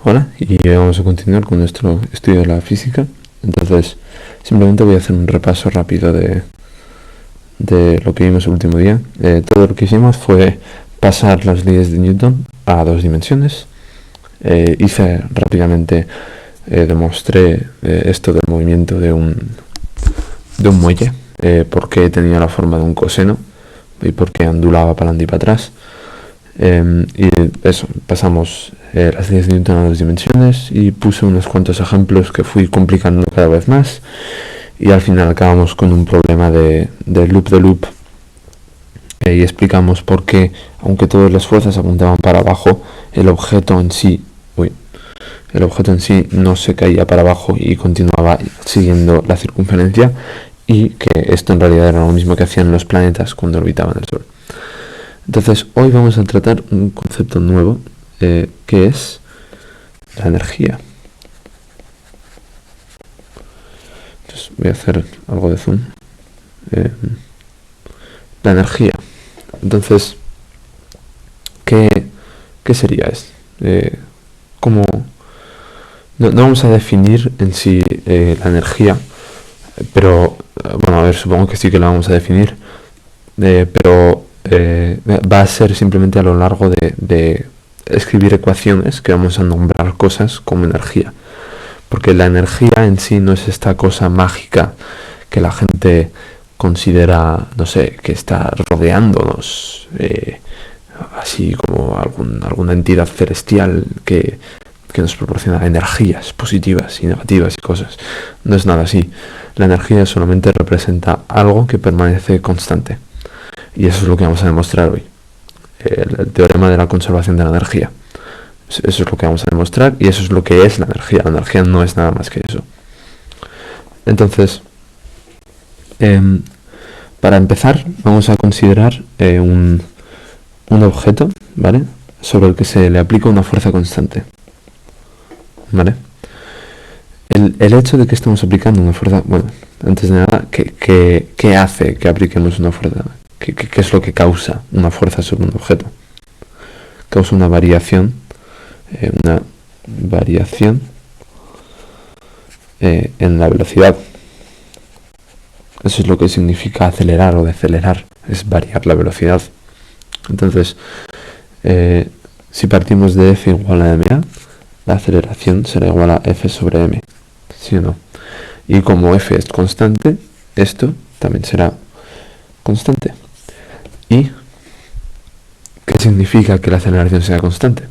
Hola, y hoy vamos a continuar con nuestro estudio de la física. Entonces, simplemente voy a hacer un repaso rápido de lo que vimos el último día. Todo lo que hicimos fue pasar las leyes de Newton a dos dimensiones. Hice rápidamente, demostré esto del movimiento de un muelle, porque tenía la forma de un coseno y porque ondulaba para adelante y para atrás. Y eso, pasamos las leyes de Newton a dos dimensiones y puse unos cuantos ejemplos que fui complicando cada vez más, y al final acabamos con un problema de loop de loop, y explicamos por qué, aunque todas las fuerzas apuntaban para abajo, el objeto en sí no se caía para abajo y continuaba siguiendo la circunferencia, y que esto en realidad era lo mismo que hacían los planetas cuando orbitaban el Sol. Entonces, hoy vamos a tratar un concepto nuevo, que es la energía. Entonces, voy a hacer algo de zoom. La energía. Entonces, ¿qué sería esto? ¿Cómo? No vamos a definir en sí la energía, pero bueno, a ver, supongo que sí que la vamos a definir, pero va a ser simplemente a lo largo de escribir ecuaciones que vamos a nombrar cosas como energía, porque la energía en sí no es esta cosa mágica que la gente considera, no sé, que está rodeándonos, así como alguna entidad celestial que nos proporciona energías positivas y negativas y cosas. No es nada así. La energía solamente representa algo que permanece constante, y eso es lo que vamos a demostrar hoy. El teorema de la conservación de la energía. Eso es lo que vamos a demostrar, y eso es lo que es la energía. La energía no es nada más que eso. Entonces, para empezar, vamos a considerar un objeto, ¿vale?, sobre el que se le aplica una fuerza constante, ¿vale? El hecho de que estemos aplicando una fuerza, bueno, antes de nada, ¿qué hace que apliquemos una fuerza? ¿Qué es lo que causa una fuerza sobre un objeto? Causa una variación en la velocidad. Eso es lo que significa acelerar o decelerar, es variar la velocidad. Entonces, si partimos de F igual a ma, la aceleración será igual a F sobre m, ¿sí o no? Y como F es constante, esto también será constante. ¿Y qué significa que la aceleración sea constante?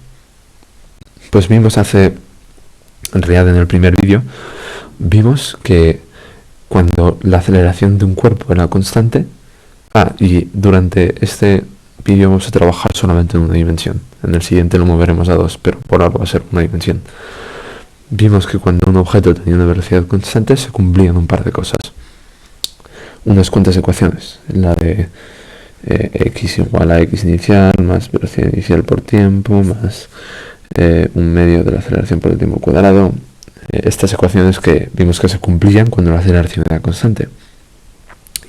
Pues vimos en realidad en el primer vídeo, vimos que cuando la aceleración de un cuerpo era constante, y durante este vídeo vamos a trabajar solamente en una dimensión, en el siguiente lo moveremos a dos, pero por ahora va a ser una dimensión. Vimos que cuando un objeto tenía una velocidad constante se cumplían un par de cosas, unas cuantas ecuaciones, la de x igual a x inicial más velocidad inicial por tiempo más un medio de la aceleración por el tiempo cuadrado. Estas ecuaciones que vimos que se cumplían cuando la aceleración era constante.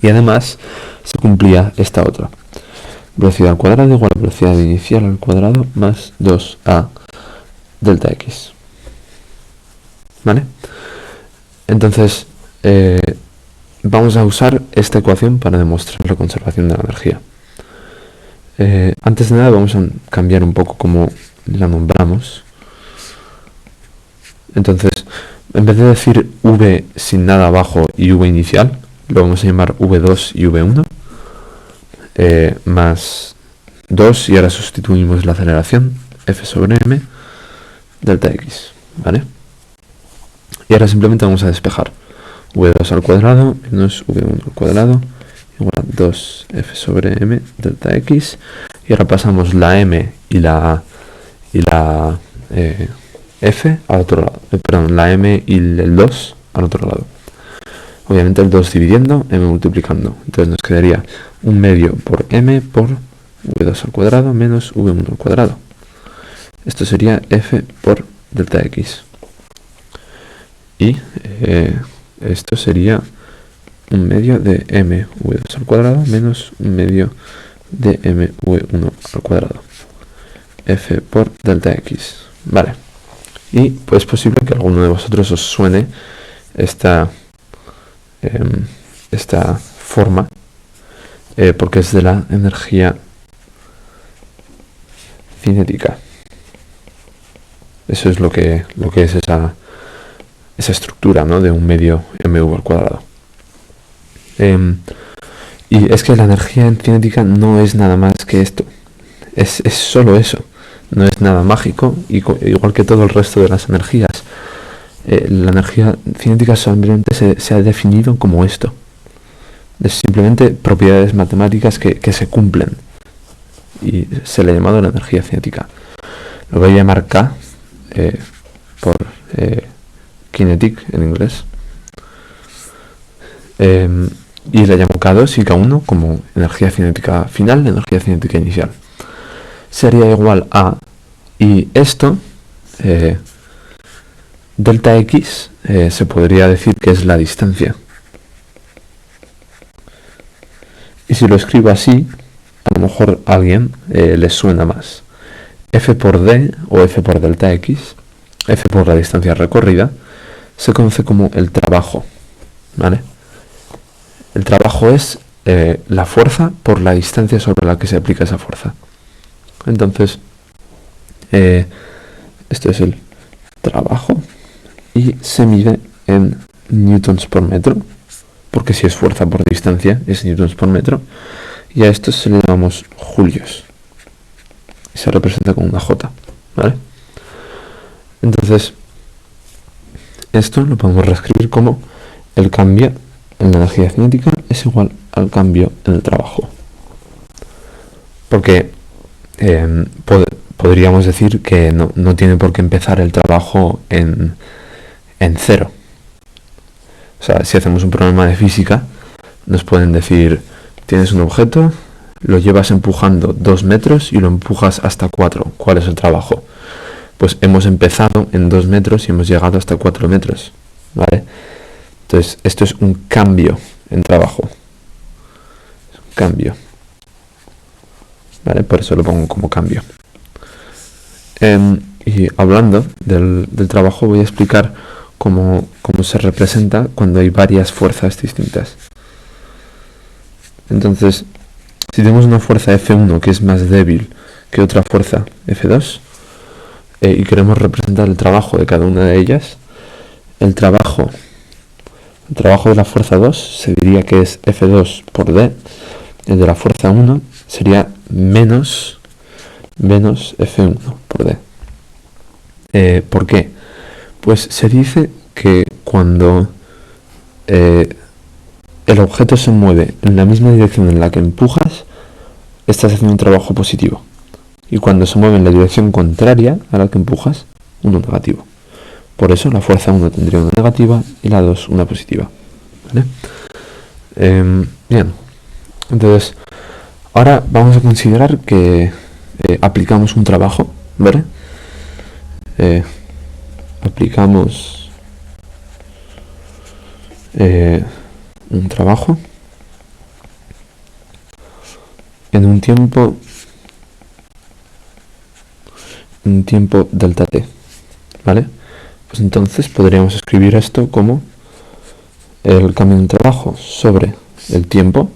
Y además se cumplía esta otra: velocidad al cuadrado igual a velocidad inicial al cuadrado más 2a delta x. ¿Vale? Entonces, vamos a usar esta ecuación para demostrar la conservación de la energía. Antes de nada vamos a cambiar un poco cómo la nombramos. Entonces, en vez de decir v sin nada abajo y v inicial, lo vamos a llamar v2 y v1, más 2, y ahora sustituimos la aceleración, f sobre m delta x, ¿vale? Y ahora simplemente vamos a despejar. v2 al cuadrado menos v1 al cuadrado igual a 2f sobre m delta x, y ahora pasamos la m y la f al otro lado, perdón, la m y el 2 al otro lado. Obviamente el 2 dividiendo, m multiplicando, entonces nos quedaría un medio por m por v2 al cuadrado menos v1 al cuadrado. Esto sería f por delta x, y esto sería un medio de m v2 al cuadrado menos un medio de mv1 al cuadrado, f por delta x. Vale, Y pues es posible que a alguno de vosotros os suene esta forma, porque es de la energía cinética. Eso es lo que es esa estructura, ¿no?, de un medio mv al cuadrado. Y es que la energía cinética no es nada más que esto. Es solo eso. No es nada mágico, igual que todo el resto de las energías. La energía cinética solamente se ha definido como esto. Es simplemente propiedades matemáticas que se cumplen. Y se le ha llamado la energía cinética. Lo voy a llamar K, por kinetic en inglés. Y le llamo K2 y K1 como energía cinética final, energía cinética inicial. Sería igual a, y esto, delta X, se podría decir que es la distancia. Y si lo escribo así, a lo mejor a alguien le suena más. F por D o F por delta X, F por la distancia recorrida, se conoce como el trabajo, ¿vale? El trabajo es la fuerza por la distancia sobre la que se aplica esa fuerza. Entonces, esto es el trabajo y se mide en newtons por metro, porque si es fuerza por distancia es newtons por metro, y a esto se le llamamos julios y se representa con una J, ¿vale? Entonces, esto lo podemos reescribir como el cambio en la energía cinética es igual al cambio en el trabajo, porque podríamos decir que no tiene por qué empezar el trabajo en cero. O sea, si hacemos un problema de física, nos pueden decir, tienes un objeto, lo llevas empujando 2 metros y lo empujas hasta 4. ¿Cuál es el trabajo? Pues hemos empezado en 2 metros y hemos llegado hasta 4 metros, ¿vale? Entonces, esto es un cambio en trabajo. Es un cambio. ¿Vale? Por eso lo pongo como cambio. Y hablando del trabajo, voy a explicar cómo se representa cuando hay varias fuerzas distintas. Entonces, si tenemos una fuerza F1 que es más débil que otra fuerza F2, y queremos representar el trabajo de cada una de ellas, el trabajo de la fuerza 2 se diría que es F2 por D, el de la fuerza 1 sería menos F1 por D. ¿Por qué? Pues se dice que cuando el objeto se mueve en la misma dirección en la que empujas, estás haciendo un trabajo positivo. Y cuando se mueve en la dirección contraria a la que empujas, uno negativo. Por eso la fuerza 1 tendría una negativa y la 2 una positiva. ¿Vale? Bien. Entonces, ahora vamos a considerar que aplicamos un trabajo, ¿vale? Aplicamos un trabajo en un tiempo delta t, ¿vale? Pues entonces podríamos escribir esto como el cambio de trabajo sobre el tiempo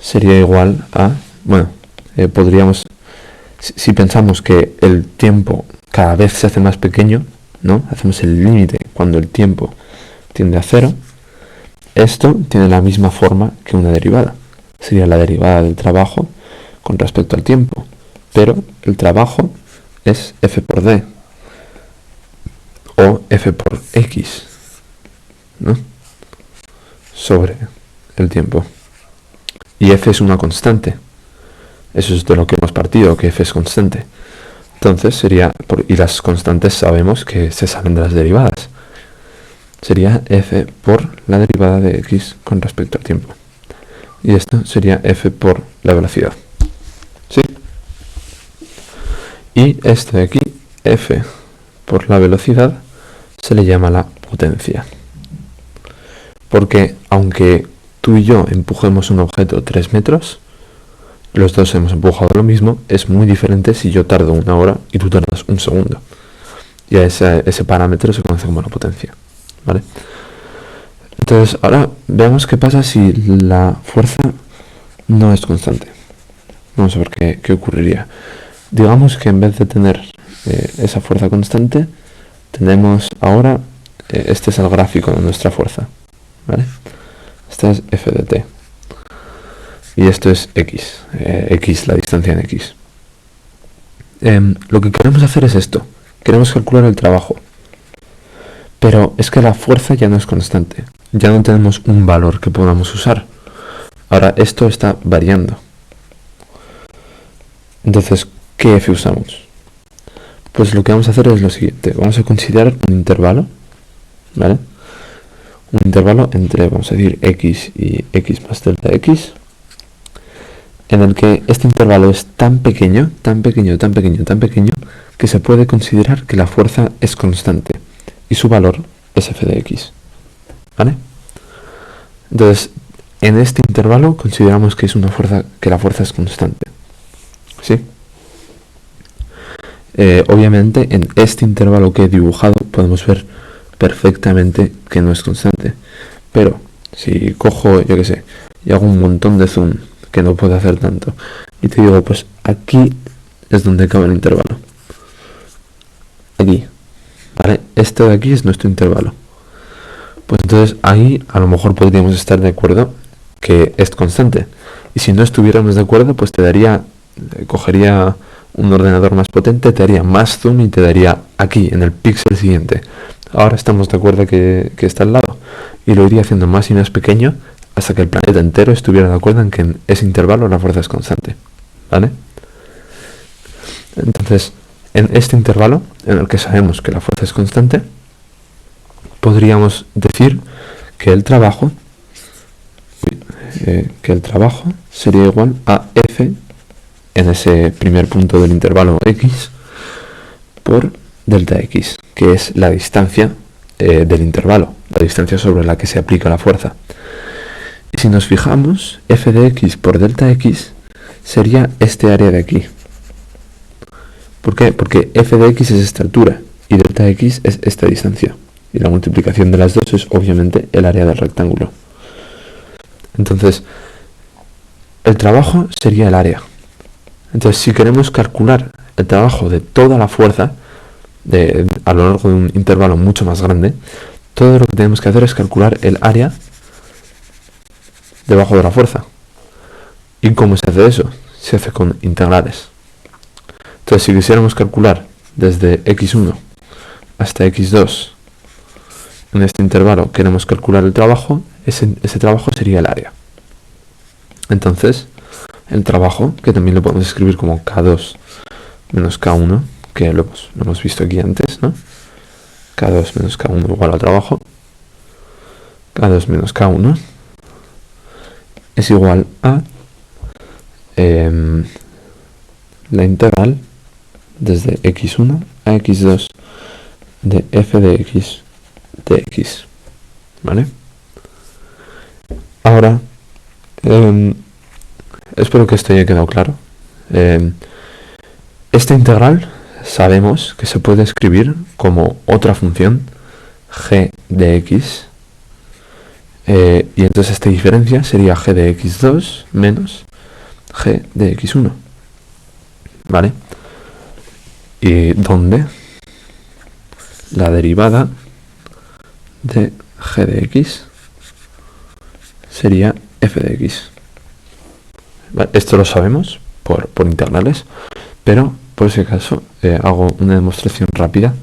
sería igual a, podríamos, si pensamos que el tiempo cada vez se hace más pequeño, ¿no? Hacemos el límite cuando el tiempo tiende a 0, esto tiene la misma forma que una derivada. Sería la derivada del trabajo con respecto al tiempo, pero el trabajo es F por D o F por X, ¿no? Sobre el tiempo. Y F es una constante. Eso es de lo que hemos partido, que F es constante. Entonces sería, y las constantes sabemos que se salen de las derivadas. Sería F por la derivada de X con respecto al tiempo. Y esto sería F por la velocidad. ¿Sí? Y esto de aquí, F por la velocidad, se le llama la potencia. Porque aunque tú y yo empujemos un objeto 3 metros, los dos hemos empujado lo mismo, es muy diferente si yo tardo 1 hora y tú tardas 1 segundo. y a ese parámetro se conoce como la potencia, ¿vale? Entonces ahora veamos qué pasa si la fuerza no es constante. Vamos a ver qué ocurriría. Digamos que en vez de tener esa fuerza constante, tenemos ahora, este es el gráfico de nuestra fuerza, ¿vale? Esta es F de t. Y esto es x, x, la distancia en x. Lo que queremos hacer es esto. Queremos calcular el trabajo. Pero es que la fuerza ya no es constante. Ya no tenemos un valor que podamos usar. Ahora esto está variando. Entonces, ¿qué f usamos? Pues lo que vamos a hacer es lo siguiente. Vamos a considerar un intervalo, ¿vale? Un intervalo entre, vamos a decir, x y x más delta x, en el que este intervalo es tan pequeño, tan pequeño, tan pequeño, tan pequeño, que se puede considerar que la fuerza es constante y su valor es f de x, ¿vale? Entonces, en este intervalo consideramos que la fuerza es constante, ¿sí? Obviamente, en este intervalo que he dibujado podemos ver perfectamente que no es constante, pero si cojo, yo que sé, y hago un montón de zoom, que no puedo hacer tanto, y te digo, pues aquí es donde cabe el intervalo, aquí, ¿vale? Este de aquí es nuestro intervalo. Pues entonces ahí a lo mejor podríamos estar de acuerdo que es constante. Y si no estuviéramos de acuerdo, pues cogería un ordenador más potente, te daría más zoom y te daría aquí, en el píxel siguiente. Ahora estamos de acuerdo que está al lado. Y lo iría haciendo más y más pequeño hasta que el planeta entero estuviera de acuerdo en que en ese intervalo la fuerza es constante, ¿vale? Entonces, en este intervalo, en el que sabemos que la fuerza es constante, podríamos decir que el trabajo sería igual a F en ese primer punto del intervalo X por delta X, que es la distancia del intervalo, la distancia sobre la que se aplica la fuerza. Y si nos fijamos, F de X por delta X sería este área de aquí. ¿Por qué? Porque F de X es esta altura y delta X es esta distancia. Y la multiplicación de las dos es obviamente el área del rectángulo. Entonces, el trabajo sería el área. Entonces, si queremos calcular el trabajo de toda la fuerza a lo largo de un intervalo mucho más grande, todo lo que tenemos que hacer es calcular el área debajo de la fuerza. ¿Y cómo se hace eso? Se hace con integrales. Entonces, si quisiéramos calcular desde x1 hasta x2 en este intervalo, queremos calcular el trabajo, ese trabajo sería el área. Entonces, el trabajo, que también lo podemos escribir como K2 menos K1, que lo hemos visto aquí antes, ¿no? K2 menos K1 igual al trabajo. K2 menos K1 es igual a la integral desde x1 a x2 de f de x de x, ¿vale? Ahora, espero que esto haya quedado claro. Esta integral sabemos que se puede escribir como otra función g de x, y entonces esta diferencia sería g de x2 menos g de x1, ¿vale? Y donde la derivada de g de x sería f de x. Vale, esto lo sabemos por integrales, pero por si acaso hago una demostración rápida.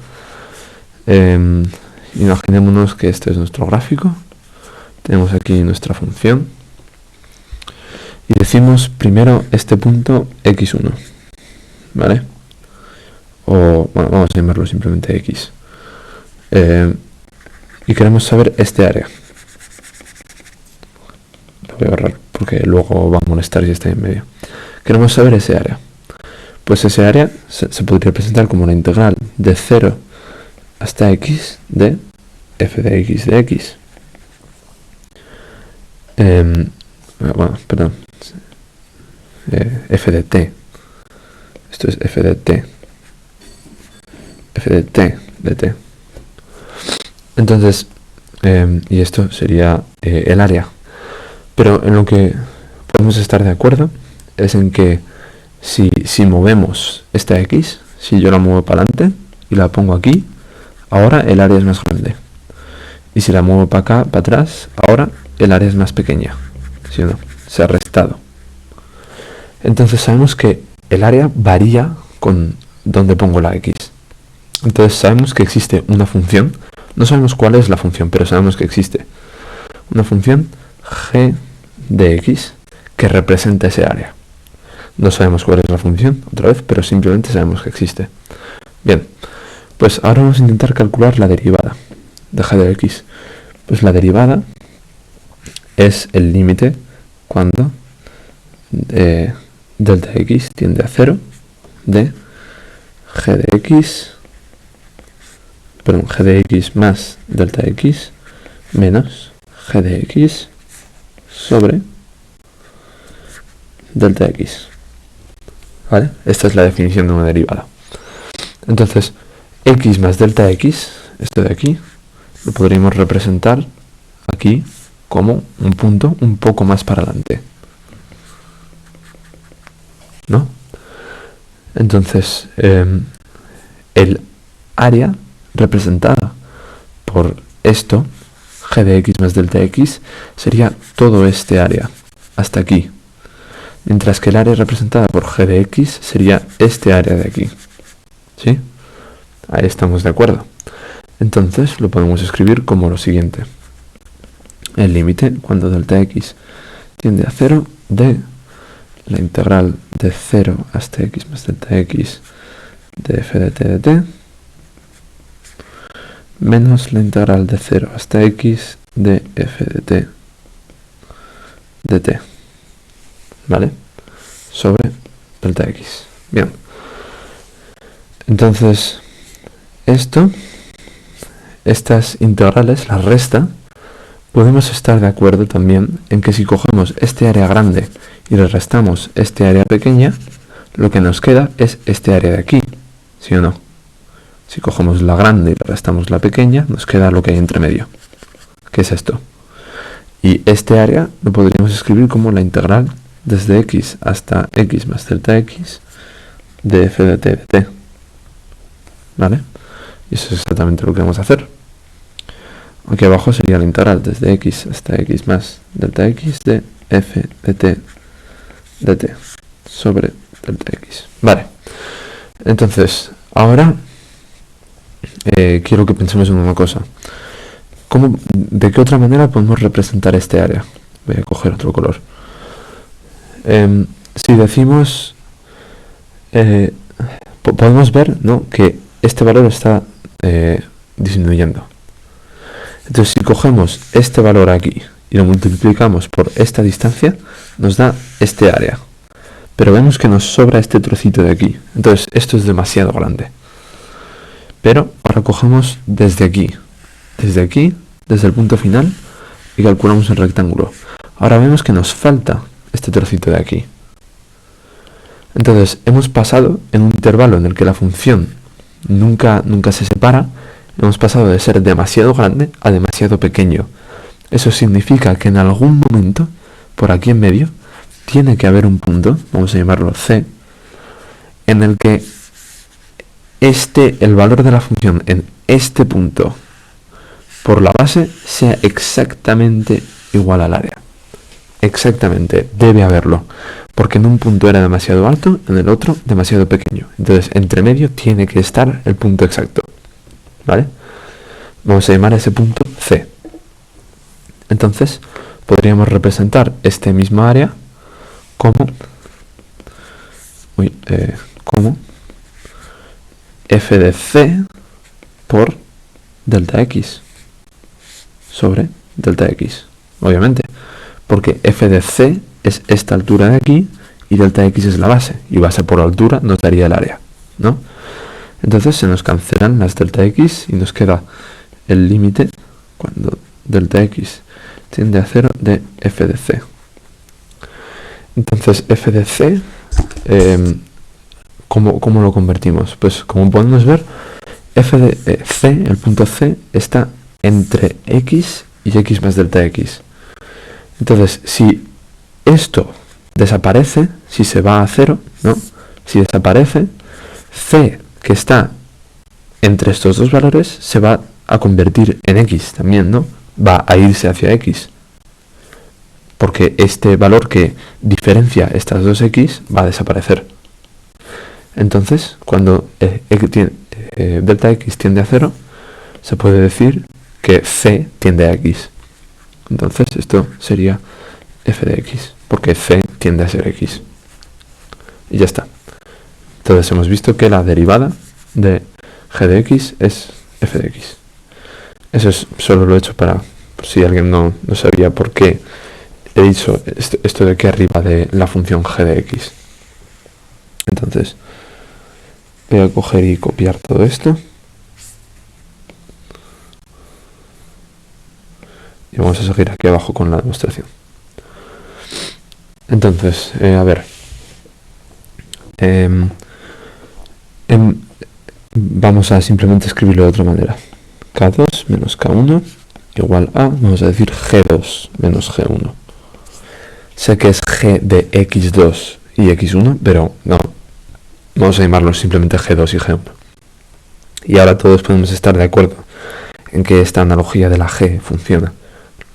Imaginémonos que este es nuestro gráfico, tenemos aquí nuestra función y decimos primero este punto x1, ¿vale? O bueno, vamos a llamarlo simplemente x, y queremos saber este área. Lo voy a borrar porque luego va a molestar si está en medio. Queremos saber ese área. Pues ese área se podría presentar como la integral de 0 hasta x de f de x de x. Bueno, perdón. F de t. Esto es f de t. F de t de t. Entonces, y esto sería el área. Pero en lo que podemos estar de acuerdo es en que si movemos esta x, si yo la muevo para adelante y la pongo aquí, ahora el área es más grande. Y si la muevo para acá, para atrás, ahora el área es más pequeña. ¿Sí o no? Se ha restado. Entonces sabemos que el área varía con donde pongo la x. Entonces sabemos que existe una función. No sabemos cuál es la función, pero sabemos que existe una función g de x que representa ese área. No sabemos cuál es la función, otra vez, pero simplemente sabemos que existe. Bien, pues ahora vamos a intentar calcular la derivada de g de x. Pues la derivada es el límite cuando delta x tiende a 0 de g de x, g de x más delta x menos g de x sobre delta x. ¿Vale? Esta es la definición de una derivada. Entonces, x más delta x, esto de aquí, lo podríamos representar aquí como un punto un poco más para adelante, ¿no? Entonces, el área representada por esto, g de x más delta x, sería todo este área, hasta aquí. Mientras que el área representada por g de x sería este área de aquí. ¿Sí? Ahí estamos de acuerdo. Entonces lo podemos escribir como lo siguiente. El límite cuando delta x tiende a 0 de la integral de 0 hasta x más delta x de f de t de t menos la integral de 0 hasta x de f de t de t. ¿Vale? Sobre delta x. Bien. Entonces, estas integrales, la resta, podemos estar de acuerdo también en que si cogemos este área grande y le restamos este área pequeña, lo que nos queda es este área de aquí, ¿sí o no? Si cogemos la grande y le restamos la pequeña, nos queda lo que hay entre medio, que es esto. Y este área lo podríamos escribir como la integral desde x hasta x más delta x de f de t de t. ¿Vale? Y eso es exactamente lo que vamos a hacer. Aquí abajo sería la integral desde x hasta x más delta x de f de t de t sobre delta x. Vale. Entonces, ahora quiero que pensemos en una cosa. ¿De qué otra manera podemos representar este área? Voy a coger otro color. Si decimos, podemos ver, ¿no?, que este valor está disminuyendo. Entonces, si cogemos este valor aquí y lo multiplicamos por esta distancia, nos da este área. Pero vemos que nos sobra este trocito de aquí. Entonces, esto es demasiado grande. Pero ahora cogemos desde aquí, desde el punto final, y calculamos el rectángulo. Ahora vemos que nos falta este trocito de aquí. Entonces, hemos pasado en un intervalo en el que la función nunca se separa, hemos pasado de ser demasiado grande a demasiado pequeño. Eso significa que en algún momento, por aquí en medio, tiene que haber un punto, vamos a llamarlo C, en el que el valor de la función en este punto por la base sea exactamente igual al área. Exactamente, debe haberlo, porque en un punto era demasiado alto, en el otro demasiado pequeño. Entonces, entre medio tiene que estar el punto exacto, ¿vale? Vamos a llamar a ese punto C. Entonces, podríamos representar este mismo área como f de c por delta x sobre delta x, obviamente, porque f de c es esta altura de aquí y delta x es la base, y base por altura nos daría el área, ¿no? Entonces se nos cancelan las delta x y nos queda el límite cuando delta x tiende a 0 de f de c. Entonces f de c, ¿cómo lo convertimos? Pues como podemos ver, C, el punto C, está entre x y x más delta x. Entonces, si esto desaparece, si se va a 0, ¿no? Si desaparece, C, que está entre estos dos valores, se va a convertir en x también, ¿no? Va a irse hacia x. Porque este valor que diferencia estas dos x va a desaparecer. Entonces, cuando delta x tiende a 0, se puede decir que C tiende a x. Entonces, esto sería f de x, porque C tiende a ser x. Y ya está. Entonces, hemos visto que la derivada de g de x es f de x. Eso es, solo lo he hecho para, si alguien no sabía por qué he dicho esto de aquí arriba de la función g de x. Entonces, voy a coger y copiar todo esto. Y vamos a seguir aquí abajo con la demostración. Entonces, a ver. Vamos a simplemente escribirlo de otra manera. K2 menos K1 igual a, vamos a decir, G2 menos G1. Sé que es G de X2 y X1, pero no. Vamos a llamarlos simplemente G2 y G1. Y ahora todos podemos estar de acuerdo en que esta analogía de la G funciona.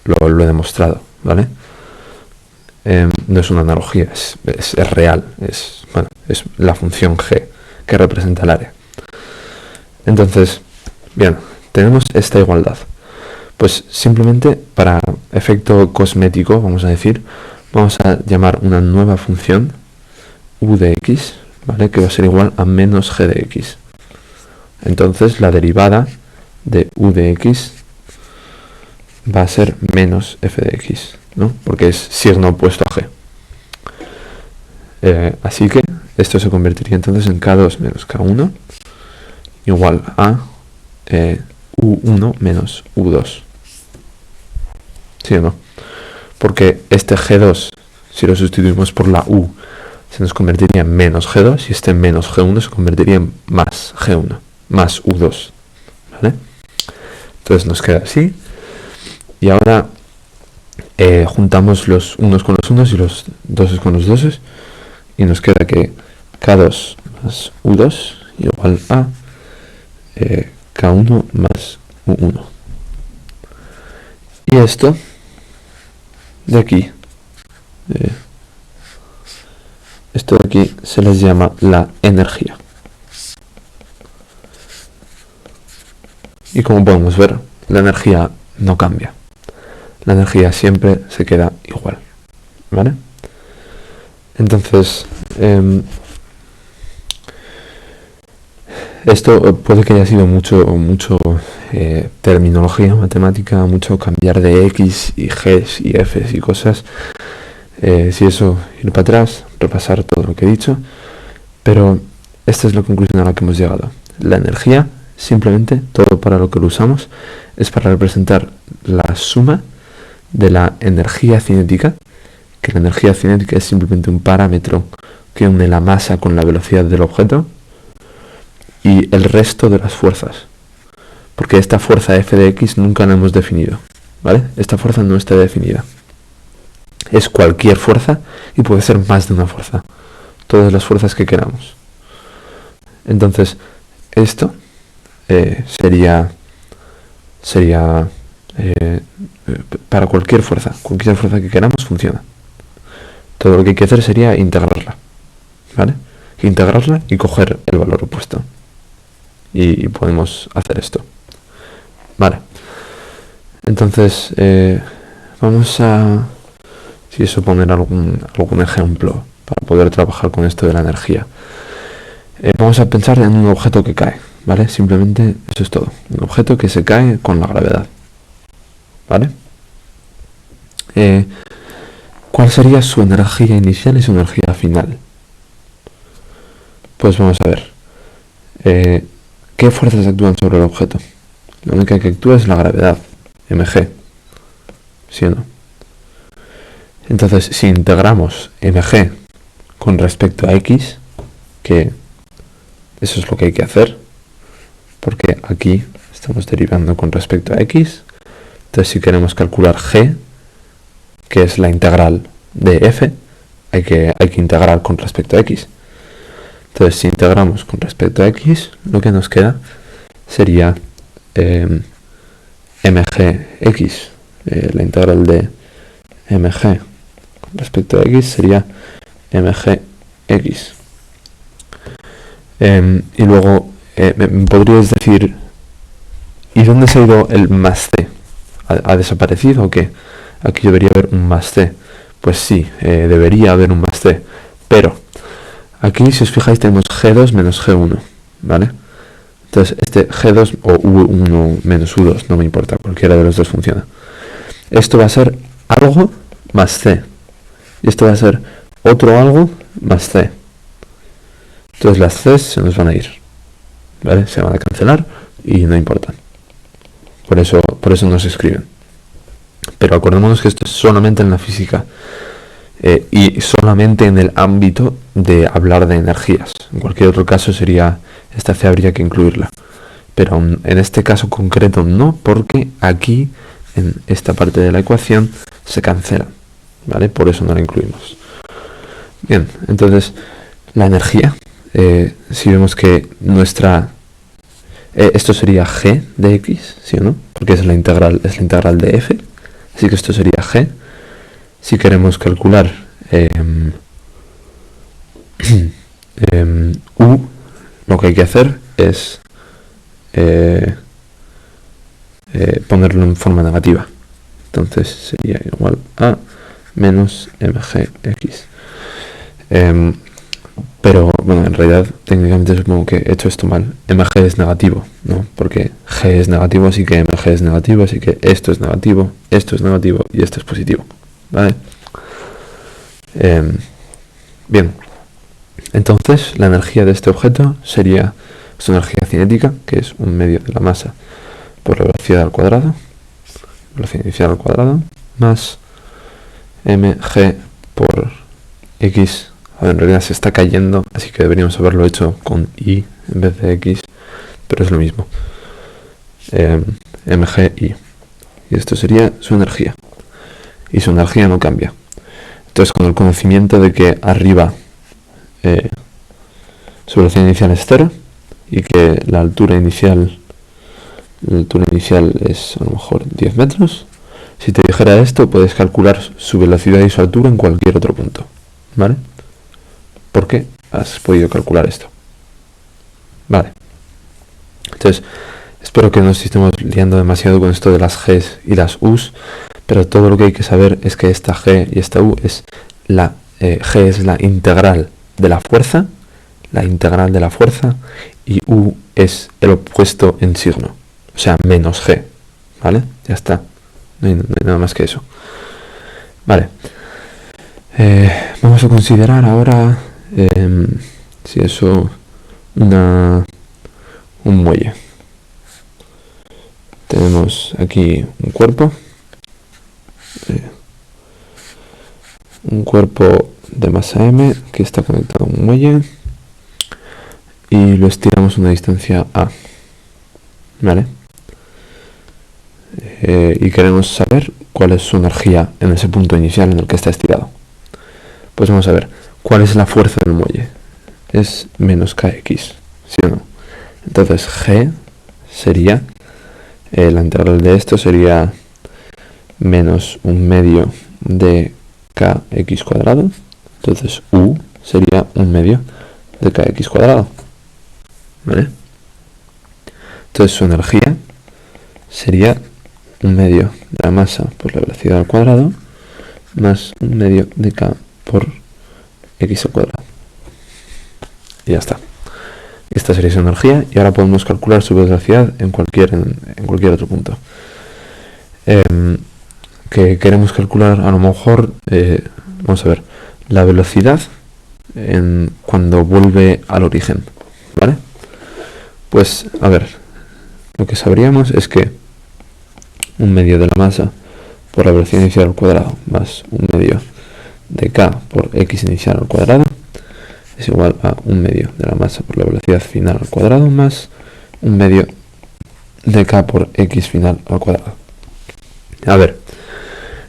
Lo he demostrado, ¿vale? No es una analogía, es real. Es la función G que representa el área. Entonces, bien, tenemos esta igualdad. Pues simplemente para efecto cosmético, vamos a decir, vamos a llamar una nueva función u de x, ¿vale? Que va a ser igual a menos g de x. Entonces la derivada de u de x va a ser menos f de x, ¿no? Porque es signo opuesto a g. Así que esto se convertiría entonces en k2 menos k1 igual a u1 menos u2. ¿Sí o no? Porque este g2, si lo sustituimos por la u, se nos convertiría en menos g2 y este menos g1 se convertiría en más g1, más u2. ¿Vale? Entonces nos queda así. Y ahora juntamos los unos con los unos y los doses con los doses. Y nos queda que k2 más u2 igual a k1 más u1. Y esto de aquí, esto de aquí se les llama la energía. Y como podemos ver, la energía no cambia. La energía siempre se queda igual, ¿vale? Entonces, esto puede que haya sido mucho terminología matemática, mucho cambiar de x y g's y f's y cosas. Si eso, ir para atrás, repasar todo lo que he dicho. Pero esta es la conclusión a la que hemos llegado. La energía, simplemente, todo para lo que lo usamos, es para representar la suma de la energía cinética, que la energía cinética es simplemente un parámetro que une la masa con la velocidad del objeto, y el resto de las fuerzas. Porque esta fuerza f de x nunca la hemos definido, ¿vale? Esta fuerza no está definida. Es cualquier fuerza y puede ser más de una fuerza. Todas las fuerzas que queramos. Entonces, esto sería para cualquier fuerza que queramos funciona. Todo lo que hay que hacer sería integrarla, ¿vale? Integrarla y coger el valor opuesto. Y podemos hacer esto. Vale. Entonces, vamos a, si eso, poner algún ejemplo para poder trabajar con esto de la energía. Vamos a pensar en un objeto que cae, ¿vale? Simplemente eso es todo. Un objeto que se cae con la gravedad, ¿vale? ¿Cuál sería su energía inicial y su energía final? Pues vamos a ver. ¿Qué fuerzas actúan sobre el objeto? La única que actúa es la gravedad, mg. ¿Sí o no? Entonces, si integramos mg con respecto a x, que eso es lo que hay que hacer, porque aquí estamos derivando con respecto a x. Entonces si queremos calcular g, que es la integral de f, hay que integrar con respecto a x. Entonces si integramos con respecto a x, lo que nos queda sería mgx. La integral de mg con respecto a x sería mgx. Y luego me podrías decir, ¿y dónde se ha ido el más c? ¿Ha desaparecido o qué? Aquí debería haber un más c. Pues sí, debería haber un más c, pero aquí, si os fijáis, tenemos g2 menos g1, ¿vale? Entonces este g2 o u1 menos u2, no me importa, cualquiera de los dos funciona. Esto va a ser algo más c, y esto va a ser otro algo más c. Entonces las c se nos van a ir, ¿vale? Se van a cancelar y no importan. Por eso no se escriben. Pero acordémonos que esto es solamente en la física y solamente en el ámbito de hablar de energías. En cualquier otro caso esta c habría que incluirla. Pero en este caso concreto no, porque aquí en esta parte de la ecuación se cancela, ¿vale? Por eso no la incluimos. Bien, entonces la energía, si vemos que esto sería g de x, ¿sí o no? Porque es la integral de f, así que esto sería g. Si queremos calcular u, lo que hay que hacer es ponerlo en forma negativa. Entonces sería igual a menos mgx. Pero bueno, en realidad técnicamente supongo que he hecho esto mal. Mg es negativo, ¿no? Porque g es negativo, así que mg es negativo, así que esto es negativo y esto es positivo, ¿vale? Bien, entonces la energía de este objeto sería su energía cinética, que es 1/2 de la masa por la velocidad al cuadrado, velocidad inicial al cuadrado, más mg por x. En realidad se está cayendo, así que deberíamos haberlo hecho con y en vez de x, pero es lo mismo. mgi. Y esto sería su energía. Y su energía no cambia. Entonces, con el conocimiento de que arriba su velocidad inicial es 0 y que la altura inicial es a lo mejor 10 metros, si te dijera esto, puedes calcular su velocidad y su altura en cualquier otro punto, ¿vale? ¿Por qué has podido calcular esto? Vale. Entonces, espero que no nos estemos liando demasiado con esto de las Gs y las Us, pero todo lo que hay que saber es que esta G y esta U es G es la integral de la fuerza, y U es el opuesto en signo, o sea, menos G, ¿vale? Ya está, no hay nada más que eso. Vale. Vamos a considerar ahora si eso un muelle. Tenemos aquí un cuerpo de masa m que está conectado a un muelle y lo estiramos a una distancia a, ¿vale? Y queremos saber cuál es su energía en ese punto inicial en el que está estirado. Pues vamos a ver, ¿cuál es la fuerza del muelle? Es menos kx, ¿sí o no? Entonces G sería, la integral de esto sería menos 1/2 de kx cuadrado. Entonces U sería 1/2 de kx cuadrado, ¿vale? Entonces su energía sería 1/2 de la masa por la velocidad al cuadrado más 1/2 de k por x al cuadrado. Y ya está. Esta sería su energía y ahora podemos calcular su velocidad en cualquier otro punto. Que queremos calcular a lo mejor, vamos a ver, la velocidad cuando vuelve al origen, ¿vale? Pues a ver, lo que sabríamos es que 1/2 de la masa por la velocidad inicial al cuadrado más 1/2 de k por x inicial al cuadrado es igual a 1/2 de la masa por la velocidad final al cuadrado más un medio de k por x final al cuadrado. A ver,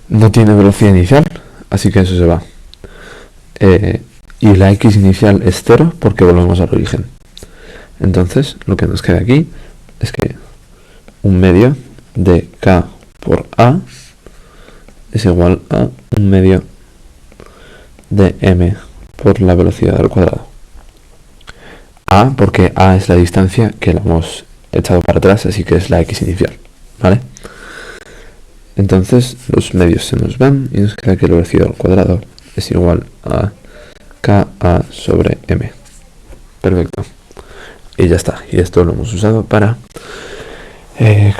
no tiene velocidad inicial, así que eso se va. Y la x inicial es 0 porque volvemos al origen. Entonces, lo que nos queda aquí es que un medio de k por a es igual a un medio de m por la velocidad al cuadrado. A, porque a es la distancia que la hemos echado para atrás, así que es la x inicial, ¿vale? Entonces los medios se nos van y nos queda que la velocidad al cuadrado es igual a ka sobre m. Perfecto. Y ya está. Y esto lo hemos usado para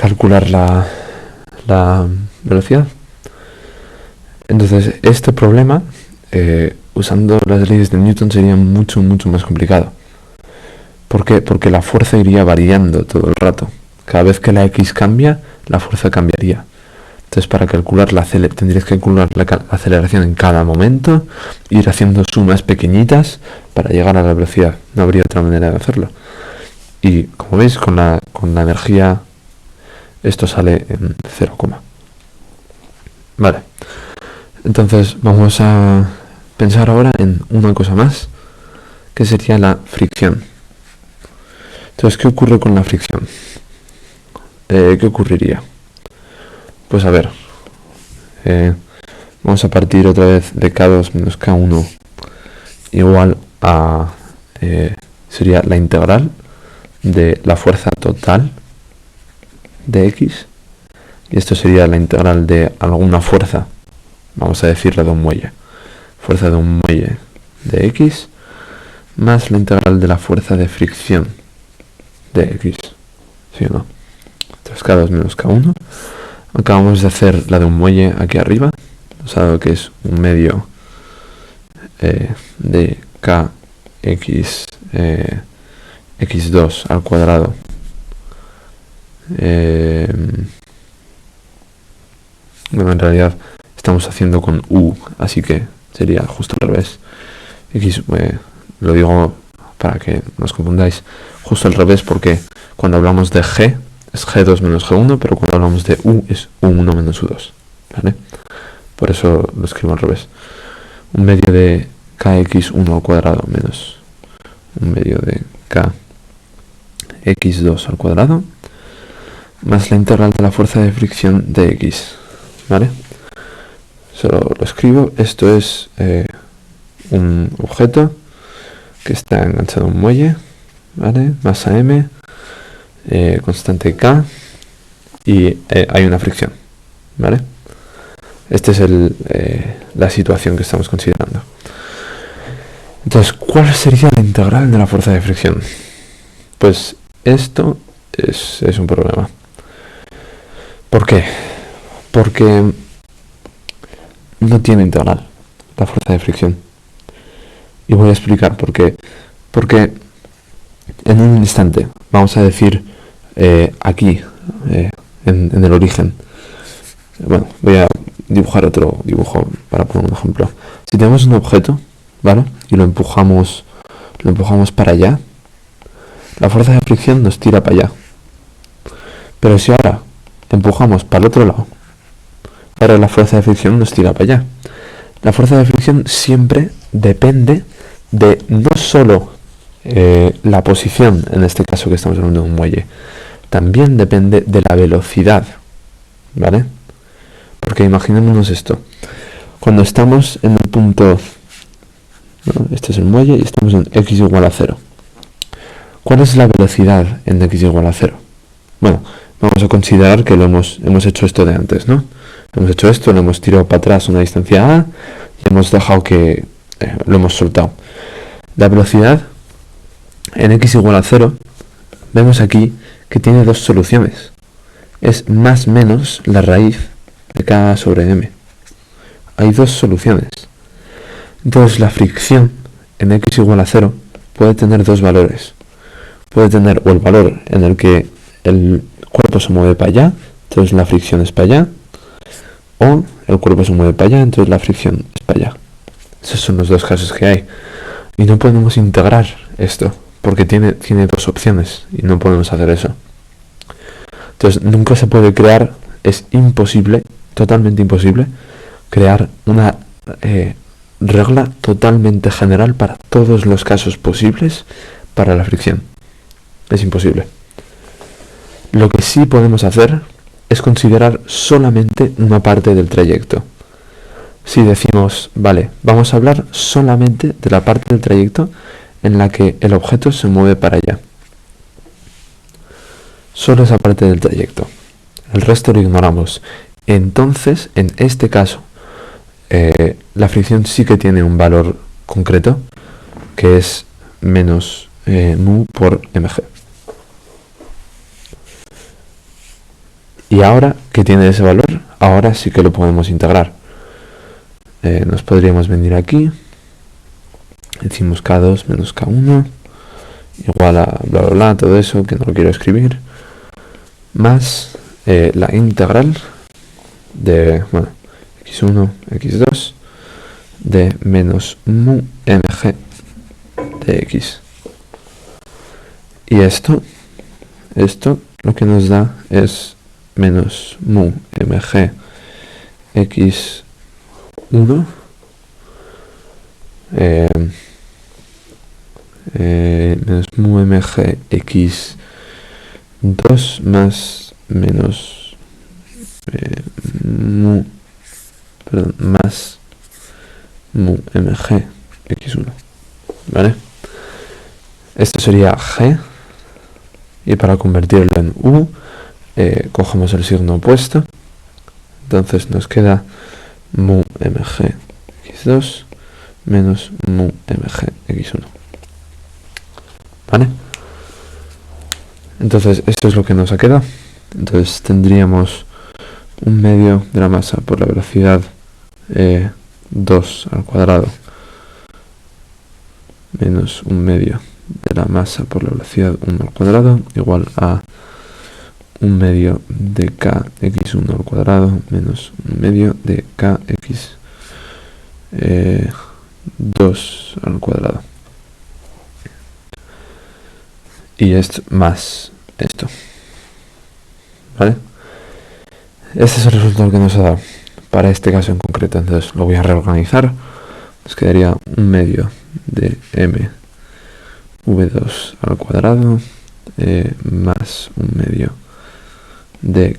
calcular la velocidad. Entonces este problema, usando las leyes de Newton, sería mucho más complicado. ¿Por qué? Porque la fuerza iría variando todo el rato. Cada vez que la x cambia, la fuerza cambiaría. Entonces, para calcular tendrías que calcular la aceleración en cada momento, ir haciendo sumas pequeñitas para llegar a la velocidad. No habría otra manera de hacerlo. Y como veis, con la energía, esto sale en 0, vale. Entonces, vamos a pensar ahora en una cosa más, que sería la fricción. Entonces, ¿qué ocurre con la fricción? ¿Qué ocurriría? Pues a ver, vamos a partir otra vez de k2 menos k1 igual a, sería la integral de la fuerza total de x, y esto sería la integral de alguna fuerza, vamos a decirla de un muelle, fuerza de un muelle de x, más la integral de la fuerza de fricción de x, ¿sí o no? Entonces k2 menos k1. Acabamos de hacer la de un muelle aquí arriba, o sea, que es un medio de kx x2 al cuadrado bueno, en realidad estamos haciendo con u, así que sería justo al revés. X, lo digo para que no os confundáis, justo al revés, porque cuando hablamos de g es g2 menos g1, pero cuando hablamos de u es u1 menos u2, ¿vale? Por eso lo escribo al revés. Un medio de kx1 al cuadrado menos un medio de kx2 al cuadrado más la integral de la fuerza de fricción de x, ¿vale? Solo lo escribo. Esto es un objeto que está enganchado a un muelle, ¿vale? Masa m, constante k, y hay una fricción, ¿vale? Esta es la situación que estamos considerando. Entonces, ¿cuál sería la integral de la fuerza de fricción? Pues esto es un problema. ¿Por qué? Porque no tiene integral la fuerza de fricción. Y voy a explicar por qué. Porque en un instante, vamos a decir aquí, en el origen. Bueno, voy a dibujar otro dibujo para poner un ejemplo. Si tenemos un objeto, ¿vale? Y lo empujamos para allá, la fuerza de fricción nos tira para allá. Pero si ahora empujamos para el otro lado, ahora la fuerza de fricción nos tira para allá. La fuerza de fricción siempre depende de no solo la posición, en este caso que estamos hablando de un muelle, también depende de la velocidad, ¿vale? Porque imaginémonos esto. Cuando estamos en el punto, ¿no? Este es el muelle y estamos en x igual a 0. ¿Cuál es la velocidad en x igual a 0? Bueno, vamos a considerar que hemos hecho esto de antes, ¿no? Hemos hecho esto, lo hemos tirado para atrás una distancia a y hemos dejado que lo hemos soltado. La velocidad en x igual a 0, vemos aquí que tiene dos soluciones. Es más menos la raíz de k sobre m. Hay dos soluciones. Entonces la fricción en x igual a 0 puede tener dos valores. Puede tener o el valor en el que el cuerpo se mueve para allá, entonces la fricción es para allá, o el cuerpo se mueve para allá, entonces la fricción es para allá. Esos son los dos casos que hay. Y no podemos integrar esto, porque tiene dos opciones y no podemos hacer eso. Entonces nunca se puede crear, es imposible, totalmente imposible, crear una regla totalmente general para todos los casos posibles para la fricción. Es imposible. Lo que sí podemos hacer es considerar solamente una parte del trayecto. Si decimos, vale, vamos a hablar solamente de la parte del trayecto en la que el objeto se mueve para allá. Solo esa parte del trayecto. El resto lo ignoramos. Entonces, en este caso, la fricción sí que tiene un valor concreto, que es menos mu por mg. Y ahora que tiene ese valor, ahora sí que lo podemos integrar. Nos podríamos venir aquí, decimos k2 menos k1 igual a bla bla bla, todo eso que no lo quiero escribir, más la integral de x1, x2 de menos mu mg de x. Y esto lo que nos da es menos mu mg x1 menos mu mg x2 más menos más mu mg x1, ¿vale? Esto sería g, y para convertirlo en u cogemos el signo opuesto, entonces nos queda mu mg x2 menos mu mg x1, ¿vale? Entonces esto es lo que nos ha quedado. Entonces tendríamos un medio de la masa por la velocidad 2 al cuadrado menos un medio de la masa por la velocidad 1 al cuadrado igual a un medio de kx1 al cuadrado menos un medio de kx2 al cuadrado. Y esto más esto, ¿vale? Este es el resultado que nos ha dado para este caso en concreto. Entonces lo voy a reorganizar. Nos quedaría un medio de mv2 al cuadrado más un medio de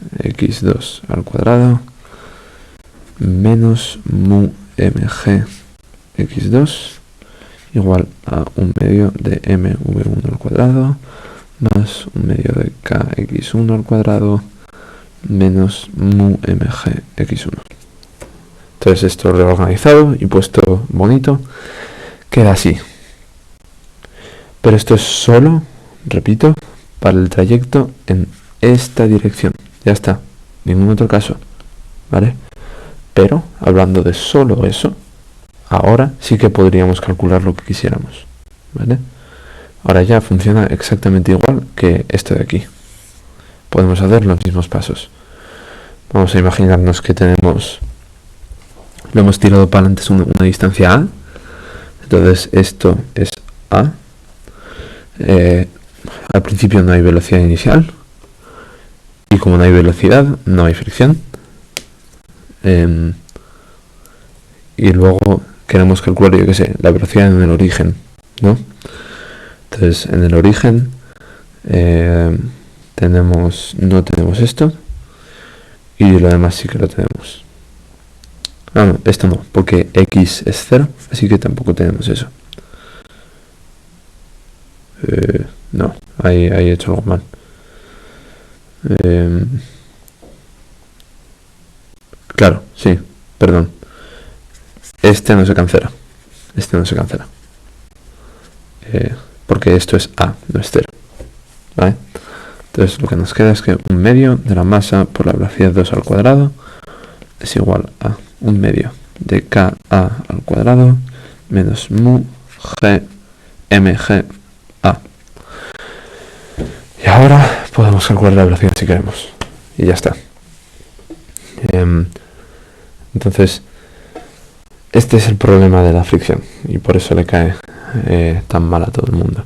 kx2 al cuadrado menos mu mg x2 igual a un medio de mv1 al cuadrado más un medio de kx1 al cuadrado menos mu mg x1. Entonces esto reorganizado y puesto bonito queda así. Pero esto es solo, repito, para el trayecto en esta dirección. Ya está, ningún otro caso, ¿vale? Pero hablando de solo eso, ahora sí que podríamos calcular lo que quisiéramos, ¿vale? Ahora ya funciona exactamente igual que esto de aquí. Podemos hacer los mismos pasos. Vamos a imaginarnos que tenemos, lo hemos tirado para adelante una distancia a. Entonces esto es a. Al principio no hay velocidad inicial. Y como no hay velocidad, no hay fricción. Y luego queremos calcular, yo qué sé, la velocidad en el origen, ¿no? Entonces en el origen no tenemos esto, y lo demás sí que lo tenemos. No, esto no, porque x es 0, así que tampoco tenemos eso. No, ahí he hecho algo mal. Claro, sí, perdón. Este no se cancela. Porque esto es a, no es 0. ¿Vale? Entonces lo que nos queda es que un medio de la masa por la velocidad 2 al cuadrado es igual a un medio de ka al cuadrado menos mu g mg a. Y ahora podemos calcular la velocidad si queremos. Y ya está. Entonces, Este es el problema de la fricción y por eso le cae tan mal a todo el mundo.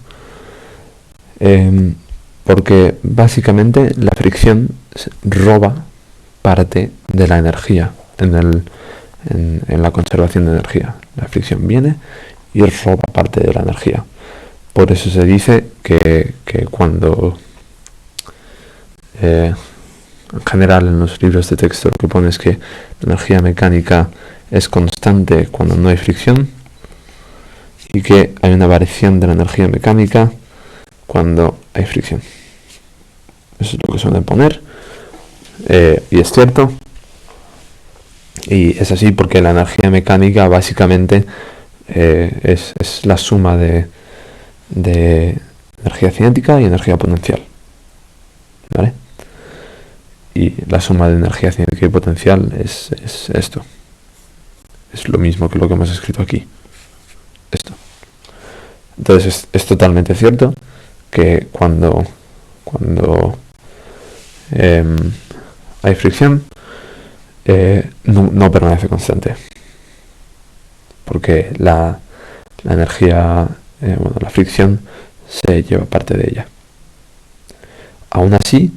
Porque básicamente la fricción roba parte de la energía en la conservación de energía. La fricción viene y roba parte de la energía. Por eso se dice que cuando en general en los libros de texto lo que pone es que la energía mecánica es constante cuando no hay fricción y que hay una variación de la energía mecánica cuando hay fricción. Eso es lo que suelen poner y es cierto, y es así porque la energía mecánica básicamente es la suma de energía cinética y energía potencial, ¿vale? Y la suma de energía cinética y potencial es esto. Es lo mismo que lo que hemos escrito aquí. Esto. Entonces es totalmente cierto que cuando hay fricción no permanece constante. Porque la energía, la fricción se lleva parte de ella. Aún así,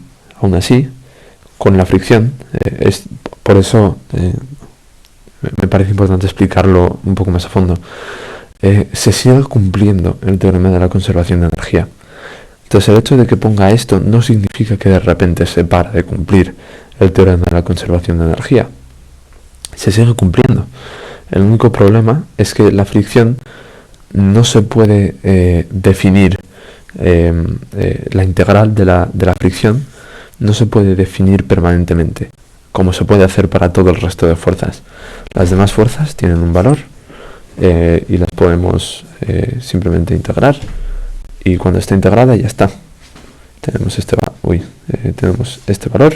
con la fricción, es por eso me parece importante explicarlo un poco más a fondo. Se sigue cumpliendo el teorema de la conservación de energía. Entonces el hecho de que ponga esto no significa que de repente se para de cumplir el teorema de la conservación de energía. Se sigue cumpliendo. El único problema es que la fricción no se puede definir, la integral de la fricción no se puede definir permanentemente, como se puede hacer para todo el resto de fuerzas. Las demás fuerzas tienen un valor y las podemos simplemente integrar, y cuando está integrada ya está. Tenemos este valor,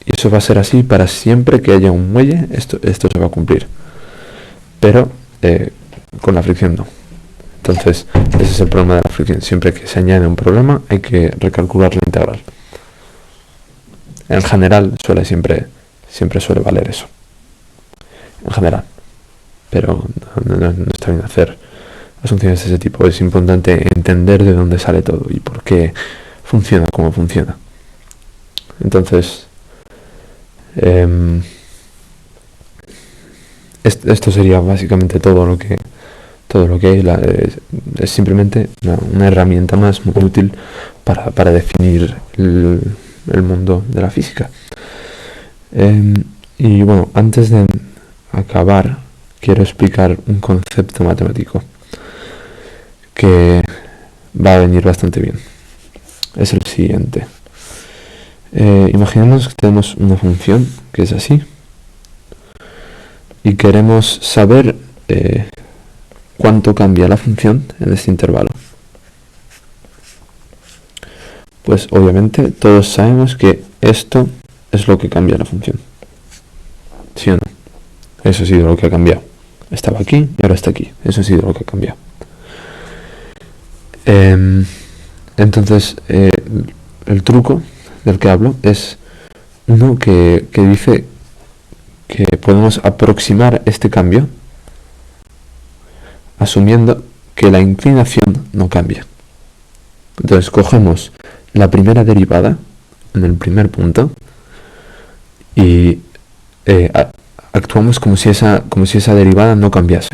y eso va a ser así para siempre que haya un muelle. Esto se va a cumplir, pero con la fricción no. Entonces ese es el problema de la fricción. Siempre que se añade un problema hay que recalcular la integral. En general siempre suele valer eso, en general, pero no está bien hacer asunciones de ese tipo. Es importante entender de dónde sale todo y por qué funciona como funciona. Entonces esto sería básicamente todo lo que hay. Es simplemente una herramienta más muy útil para definir el mundo de la física. Y bueno, antes de acabar, quiero explicar un concepto matemático que va a venir bastante bien. Es el siguiente. Imaginemos que tenemos una función que es así y queremos saber cuánto cambia la función en este intervalo. Pues obviamente todos sabemos que esto es lo que cambia la función, ¿sí o no? Eso ha sido lo que ha cambiado. Estaba aquí y ahora está aquí. Eso ha sido lo que ha cambiado. Entonces el truco del que hablo es uno que dice que podemos aproximar este cambio asumiendo que la inclinación no cambia. Entonces cogemos la primera derivada en el primer punto y actuamos como si esa derivada no cambiase.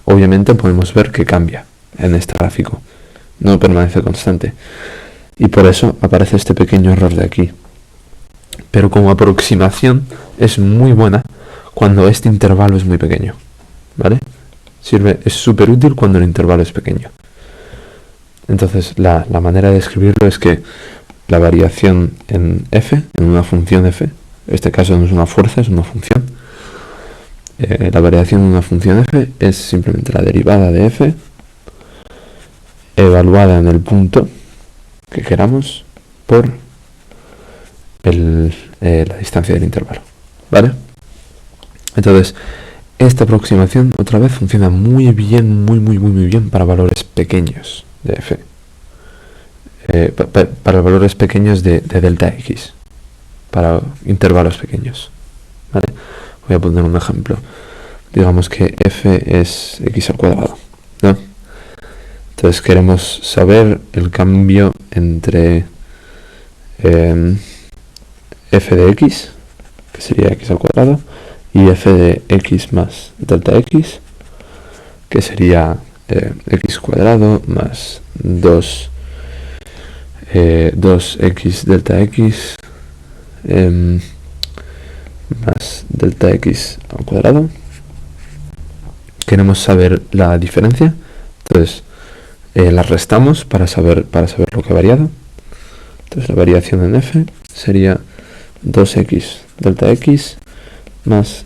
Obviamente podemos ver que cambia en este gráfico, no permanece constante, y por eso aparece este pequeño error de aquí. Pero como aproximación es muy buena cuando este intervalo es muy pequeño, ¿vale? Es súper útil cuando el intervalo es pequeño. Entonces la manera de escribirlo es que la variación en f, en una función f, en este caso no es una fuerza, es una función. La variación en una función f es simplemente la derivada de f evaluada en el punto que queramos por la distancia del intervalo, ¿vale? Entonces esta aproximación otra vez funciona muy bien, muy bien para valores pequeños de f, para valores pequeños de delta x, para intervalos pequeños, ¿vale? Voy a poner un ejemplo. digamos que f es x al cuadrado, ¿no? Entonces queremos saber el cambio entre f de x, que sería x al cuadrado, y f de x más delta x, que sería x cuadrado más 2x delta x más delta x al cuadrado. Queremos saber la diferencia, entonces la restamos para saber lo que ha variado. Entonces la variación en f sería 2x delta x más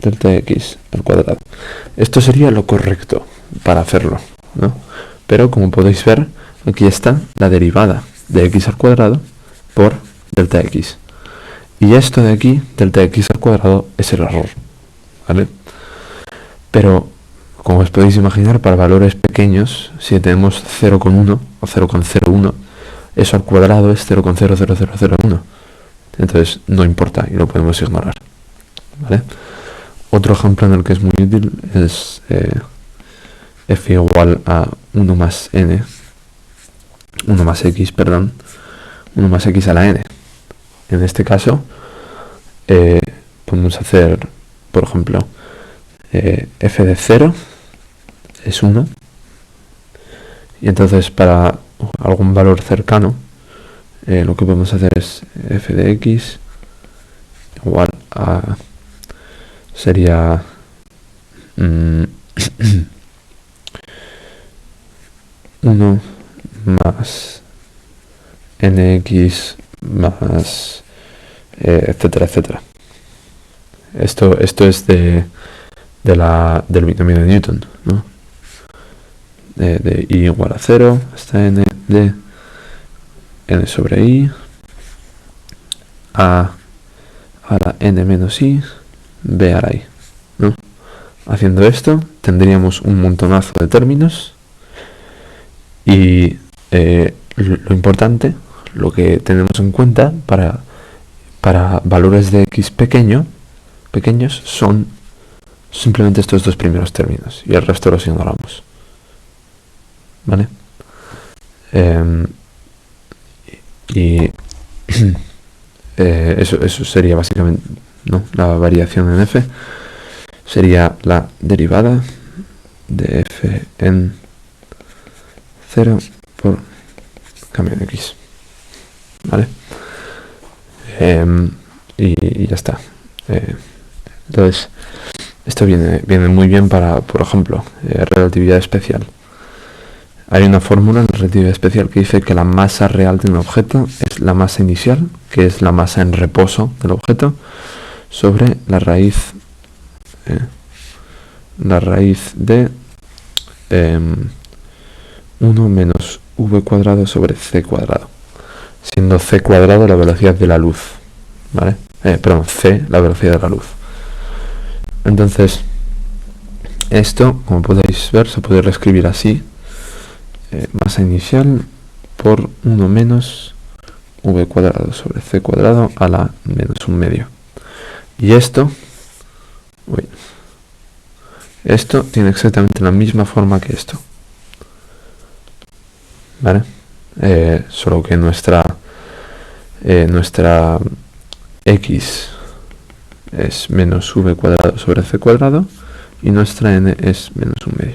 delta x al cuadrado. Esto sería lo correcto para hacerlo, ¿no? Pero como podéis ver, aquí está la derivada de x al cuadrado por delta x. Y esto de aquí, delta x al cuadrado, es el error, ¿vale? Pero, como os podéis imaginar, para valores pequeños, si tenemos 0,1 o 0,01, eso al cuadrado es 0,00001. Entonces no importa y lo podemos ignorar, ¿vale? Otro ejemplo en el que es muy útil es f igual a 1 más x, perdón, 1 más x a la n. En este caso podemos hacer, por ejemplo, f de 0 es 1, y entonces para algún valor cercano lo que podemos hacer es f de x igual a, sería 1 más nx más etcétera, etcétera. Esto es del binomio de Newton, ¿no? De i igual a 0 hasta n de n sobre i a la n menos i b a la i, ¿no? Haciendo esto tendríamos un montonazo de términos y lo importante, lo que tenemos en cuenta para valores de x pequeños son simplemente estos dos primeros términos y el resto los ignoramos, ¿vale? Eso sería básicamente, ¿no? La variación en f sería la derivada de f en 0 por cambio en x, ¿vale? Y ya está. Entonces esto viene muy bien para, por ejemplo, relatividad especial. Hay una fórmula en la relatividad especial que dice que la masa real de un objeto es la masa inicial, que es la masa en reposo del objeto, sobre la raíz de 1 menos v cuadrado sobre c cuadrado, siendo c cuadrado la velocidad de la luz, ¿vale? Perdón, c la velocidad de la luz. Entonces esto, como podéis ver, se puede reescribir así: masa inicial por 1 menos v cuadrado sobre c cuadrado a la menos 1/2. Y esto tiene exactamente la misma forma que esto, ¿vale? Solo que nuestra x es menos v cuadrado sobre c cuadrado y nuestra n es menos 1/2.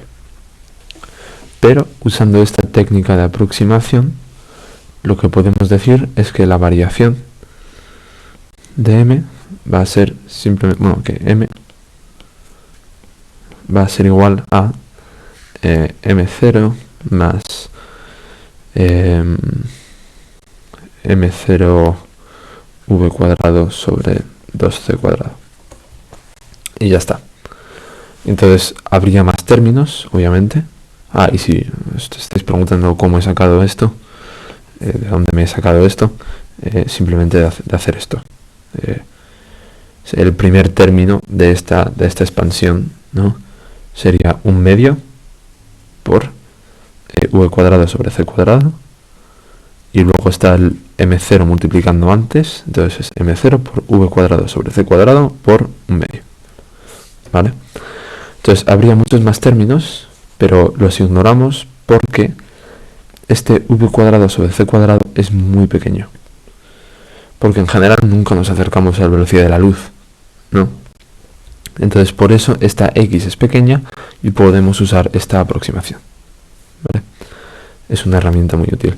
Pero usando esta técnica de aproximación, lo que podemos decir es que la variación de m va a ser simplemente, que m va a ser igual a m0 más m0 v cuadrado sobre 2c cuadrado. Y ya está. Entonces habría más términos, obviamente. Y si os estáis preguntando cómo he sacado esto, de dónde me he sacado esto, simplemente de hacer esto. El primer término de esta expansión, ¿no? Sería 1/2 por v cuadrado sobre c cuadrado, y luego está el m0 multiplicando antes, entonces es m0 por v cuadrado sobre c cuadrado por 1/2, ¿vale? Entonces habría muchos más términos, pero los ignoramos porque este v cuadrado sobre c cuadrado es muy pequeño. Porque en general nunca nos acercamos a la velocidad de la luz, ¿no? Entonces por eso esta x es pequeña y podemos usar esta aproximación, ¿vale? Es una herramienta muy útil.